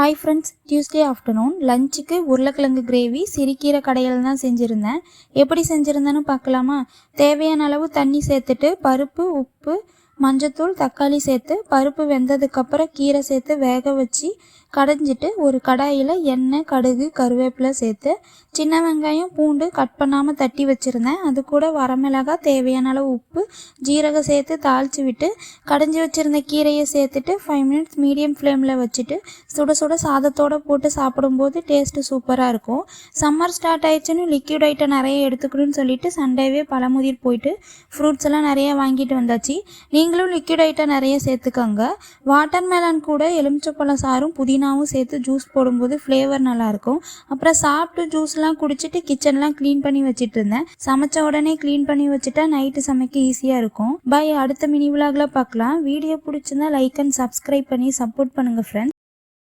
Hi friends, Tuesday afternoon லஞ்சுக்கு உருளைக்கிழங்கு gravy சிறுகீரை கடையில் தான் செஞ்சுருந்தேன். எப்படி செஞ்சுருந்தேன்னு பார்க்கலாமா? தேவையான அளவு தண்ணி சேர்த்துட்டு பருப்பு, உப்பு, மஞ்சத்தூள், தக்காளி சேர்த்து பருப்பு வெந்ததுக்கப்புறம் கீரை சேர்த்து வேக வச்சு கடைஞ்சிட்டு ஒரு கடாயில் எண்ணெய், கடுகு, கருவேப்பிலை சேர்த்து சின்ன வெங்காயம், பூண்டு கட் பண்ணாமல் தட்டி வச்சுருந்தேன். அது கூட வரமிளகாய், தேவையான அளவு உப்பு, ஜீரகம் சேர்த்து தாளித்து விட்டு கடைஞ்சி வச்சுருந்த கீரையை சேர்த்துட்டு 5 மினிட்ஸ் மீடியம் ஃப்ளேமில் வச்சுட்டு சுட சுட சாதத்தோடு போட்டு சாப்பிடும்போது டேஸ்ட்டு சூப்பராக இருக்கும். சம்மர் ஸ்டார்ட் ஆயிடுச்சுன்னு லிக்யூட் ஐட்டம் நிறைய எடுத்துக்கணும்னு சொல்லிட்டு சண்டேவே பழமுதிர் போயிட்டு ஃப்ரூட்ஸ் எல்லாம் நிறைய வாங்கிட்டு வந்தாச்சு. நீங்களும் லிக்யூட் ஐட்டம் நிறைய சேர்த்துக்கோங்க. வாட்டர் மெலன் கூட எலுமிச்சப்பழம் சாறும் புதினாவும் சேர்த்து ஜூஸ் போடும்போது ஃப்ளேவர் நல்லாயிருக்கும். அப்புறம் சாப்பிட்டு ஜூஸ்லாம் குடிச்சிட்டு கிச்சன்லாம் க்ளீன் பண்ணி வச்சுட்டு இருந்தேன். சமைச்ச உடனே க்ளீன் பண்ணி வச்சுட்டா நைட்டு சமைக்க ஈஸியாக இருக்கும். பாய், அடுத்த மினி விலாகில் பார்க்கலாம். வீடியோ பிடிச்சிருந்தா லைக் அண்ட் சப்ஸ்கிரைப் பண்ணி சப்போர்ட் பண்ணுங்கள் ஃப்ரெண்ட்ஸ்.